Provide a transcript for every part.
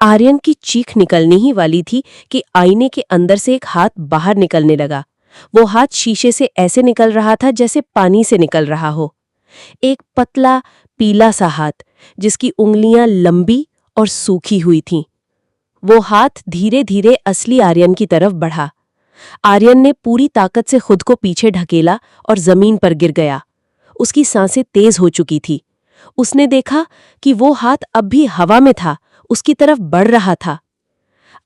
आर्यन की चीख निकलनी ही वाली थी कि आईने के अंदर से एक हाथ बाहर निकलने लगा। वो हाथ शीशे से ऐसे निकल रहा था जैसे पानी से निकल रहा हो। एक पतला पीला सा हाथ, जिसकी उंगलियां लंबी और सूखी हुई थीं। वो हाथ धीरे धीरे असली आर्यन की तरफ बढ़ा। आर्यन ने पूरी ताकत से खुद को पीछे ढकेला और जमीन पर गिर गया। उसकी सांसें तेज हो चुकी थी। उसने देखा कि वो हाथ अब भी हवा में था, उसकी तरफ बढ़ रहा था।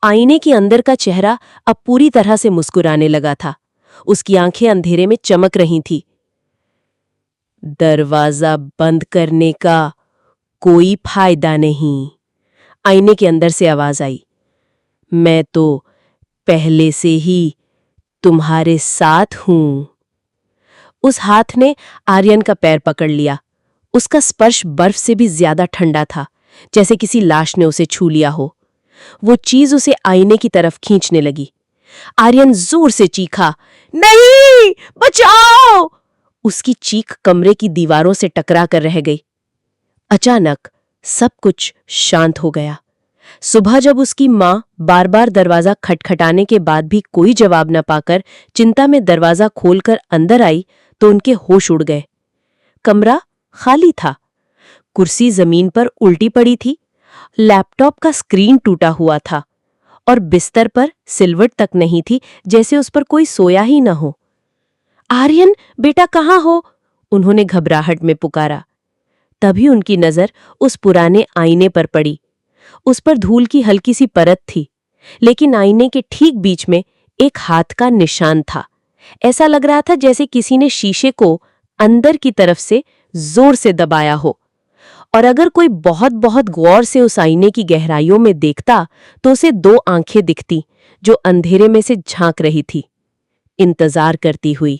आईने के अंदर का चेहरा अब पूरी तरह से मुस्कुराने लगा था। उसकी आंखें अंधेरे में चमक रही थी। दरवाजा बंद करने का कोई फायदा नहीं, आईने के अंदर से आवाज आई। मैं तो पहले से ही तुम्हारे साथ हूं। उस हाथ ने आर्यन का पैर पकड़ लिया। उसका स्पर्श बर्फ से भी ज्यादा ठंडा था, जैसे किसी लाश ने उसे छू लिया हो। वो चीज उसे आईने की तरफ खींचने लगी। आर्यन जोर से चीखा, नहीं, बचाओ! उसकी चीख कमरे की दीवारों से टकरा कर रह गई। अचानक सब कुछ शांत हो गया। सुबह जब उसकी मां बार बार दरवाजा खटखटाने के बाद भी कोई जवाब न पाकर चिंता में दरवाजा खोलकर अंदर आई, तो उनके होश उड़ गए। कमरा खाली था। कुर्सी जमीन पर उल्टी पड़ी थी। लैपटॉप का स्क्रीन टूटा हुआ था और बिस्तर पर सिलवट तक नहीं थी, जैसे उस पर कोई सोया ही न हो। आर्यन, बेटा कहाँ हो? उन्होंने घबराहट में पुकारा। तभी उनकी नजर उस पुराने आईने पर पड़ी। उस पर धूल की हल्की सी परत थी, लेकिन आईने के ठीक बीच में एक हाथ का निशान था। ऐसा लग रहा था जैसे किसी ने शीशे को अंदर की तरफ से जोर से दबाया हो। और अगर कोई बहुत बहुत गौर से उस आईने की गहराइयों में देखता, तो उसे दो आंखें दिखती जो अंधेरे में से झांक रही थी, इंतजार करती हुई।